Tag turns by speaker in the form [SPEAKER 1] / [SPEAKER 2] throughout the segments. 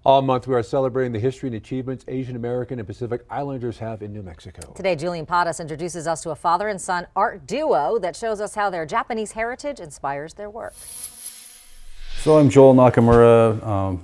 [SPEAKER 1] All month, we are celebrating the history and achievements Asian American and Pacific Islanders have in New Mexico.
[SPEAKER 2] Today, Julian Padas introduces us to a father and son art duo that shows us how their Japanese heritage inspires their work.
[SPEAKER 3] So I'm Joel Nakamura.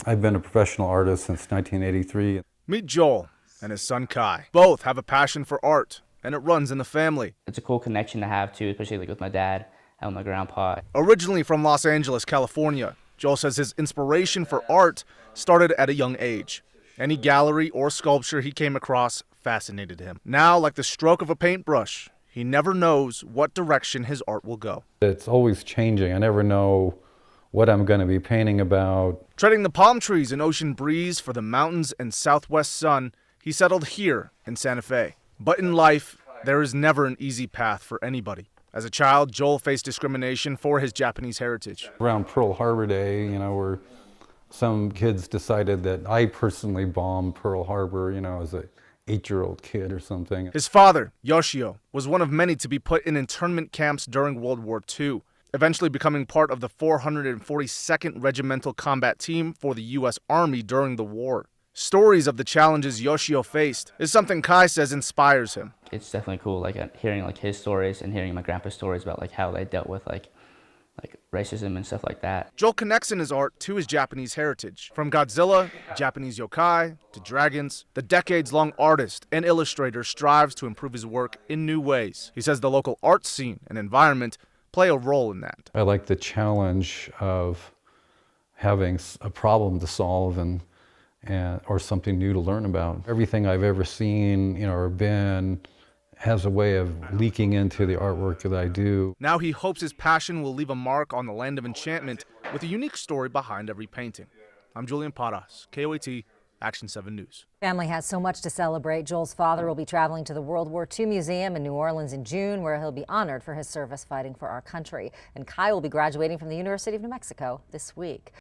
[SPEAKER 3] I've been a professional artist since 1983.
[SPEAKER 4] Meet Joel and his son Kai. Both have a passion for art, and it runs in the family.
[SPEAKER 5] It's a cool connection to have too, especially like with my dad and my grandpa.
[SPEAKER 4] Originally from Los Angeles, California, Joel says his inspiration for art started at a young age. Any gallery or sculpture he came across fascinated him. Now, like the stroke of a paintbrush, he never knows what direction his art will go.
[SPEAKER 3] It's always changing. I never know what I'm going to be painting about.
[SPEAKER 4] Trading the palm trees and ocean breeze for the mountains and southwest sun, he settled here in Santa Fe. But in life, there is never an easy path for anybody. As a child, Joel faced discrimination for his Japanese heritage.
[SPEAKER 3] Around Pearl Harbor Day, where some kids decided that I personally bombed Pearl Harbor, as a 8-year-old kid or something.
[SPEAKER 4] His father, Yoshio, was one of many to be put in internment camps during World War II, eventually becoming part of the 442nd Regimental Combat Team for the U.S. Army during the war. Stories of the challenges Yoshio faced is something Kai says inspires him.
[SPEAKER 5] It's definitely cool, hearing his stories and hearing my grandpa's stories about how they dealt with like racism and stuff like that.
[SPEAKER 4] Joel connects in his art to his Japanese heritage. From Godzilla, Japanese yokai, to dragons, the decades-long artist and illustrator strives to improve his work in new ways. He says the local art scene and environment play a role in that.
[SPEAKER 3] I like the challenge of having a problem to solve or something new to learn about. Everything I've ever seen, or been, has a way of leaking into the artwork that I do.
[SPEAKER 4] Now he hopes his passion will leave a mark on the land of enchantment with a unique story behind every painting. I'm Julian Padas, KOAT, Action 7 News.
[SPEAKER 2] Family has so much to celebrate. Joel's father will be traveling to the World War II Museum in New Orleans in June, where he'll be honored for his service fighting for our country. And Kai will be graduating from the University of New Mexico this week.